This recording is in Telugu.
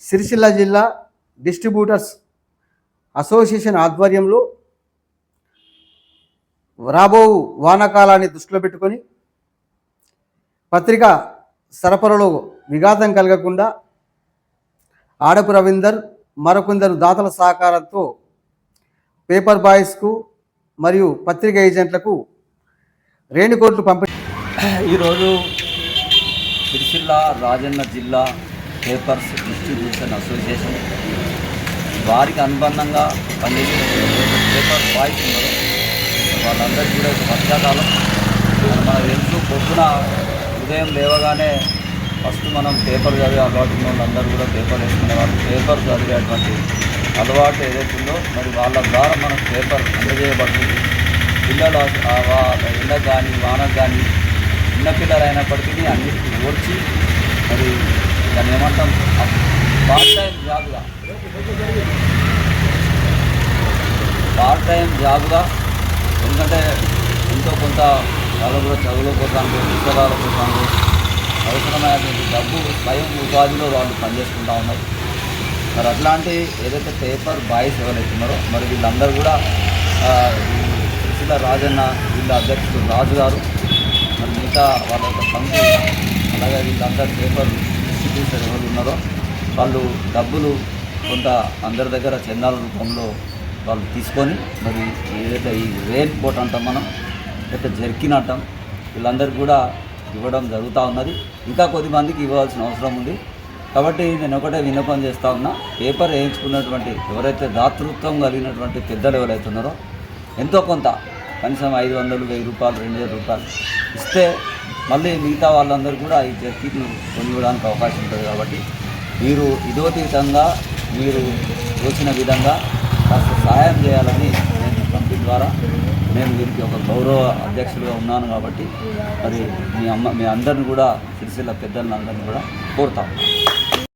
సిరిసిల్ల జిల్లా డిస్ట్రిబ్యూటర్స్ అసోసియేషన్ ఆధ్వర్యంలో రాబో వానాకాలాన్ని దృష్టిలో పెట్టుకొని పత్రికా సరఫరాలో విఘాతం కలగకుండా ఆడపు రవీందర్ మరికొందరు దాతల సహకారంతో పేపర్ బాయ్స్కు మరియు పత్రికా ఏజెంట్లకు రేణుకోట్లు పంపిణీ. ఈరోజు సిరిసిల్ల రాజన్న జిల్లా పేపర్స్ డిస్ట్రిబ్యూషన్ అసోసియేషన్ వారికి అనుబంధంగా పనిచేసే పేపర్ బాయ్స్ ఉన్నారు. వాళ్ళందరికీ కూడా వర్షాకాలం మన తెలుసు. పొద్దున ఉదయం లేవగానే ఫస్ట్ మనం పేపర్ చదివే అలవాటు ఉన్న వాళ్ళందరూ కూడా పేపర్ వేసుకునే వాళ్ళు పేపర్ చదివేటువంటి అలవాటు ఏదైతుందో మరి వాళ్ళ ద్వారా మనకు పేపర్ అందజేయబడుతుంది. పిల్లలు ఎండకు కానీ వానకు కానీ చిన్నపిల్లలు అయినప్పటికీ అన్నిటికీ ఓర్చి మరి దాన్ని ఏమంటాం పార్ట్ టైం జాబ్గా ఎందుకంటే ఎంతో కొంత వాళ్ళు కూడా చదువుల కోసానికి పుస్తకాల కోసానికి అవసరమైనటువంటి డబ్బు స్వయం ఉపాధిలో వాళ్ళు పనిచేసుకుంటూ ఉన్నారు. మరి అట్లాంటి ఏదైతే పేపర్ బాయ్స్ ఎవరైతున్నారో మరి వీళ్ళందరూ కూడా సిరిసిల్ల రాజన్న వీళ్ళ అధ్యక్షుడు రాజు గారు మరి మిగతా వాళ్ళ యొక్క సంఘం అలాగే వీళ్ళందరూ పేపర్ డిస్ట్రిబ్యూటర్ ఎవరు ఉన్నారో వాళ్ళు డబ్బులు కొంత అందరి దగ్గర చందాల రూపంలో వాళ్ళు తీసుకొని మరి ఏదైతే ఈ రెయిన్ కోట్ అంటాం మనం అయితే జర్కిన్ అంటాం వీళ్ళందరికీ కూడా ఇవ్వడం జరుగుతూ ఉన్నది. ఇంకా కొద్దిమందికి ఇవ్వాల్సిన అవసరం ఉంది. కాబట్టి నేను ఒకటే విన్నపం చేస్తూ ఉన్నా, పేపర్ వేయించుకున్నటువంటి ఎవరైతే దాతృత్వం కలిగినటువంటి పెద్దలు ఎవరైతే ఉన్నారో ఎంతో కొంత కనీసం 500, 1000 రూపాయలు, 2000 రూపాయలు ఇస్తే మళ్ళీ మిగతా వాళ్ళందరూ కూడా ఈ జర్కిన్ను కొనివ్వడానికి అవకాశం ఉంటుంది. కాబట్టి మీరు ఇదోతీతంగా మీరు తోచిన విధంగా కాస్త సహాయం చేయాలని నేను కంపెనీ ద్వారా నేను వీరికి ఒక గౌరవ అధ్యక్షులుగా ఉన్నాను. కాబట్టి మరి మీ అందరిని కూడా సిరిసిల్ల పెద్దలను అందరినీ కూడా కోరుతాను.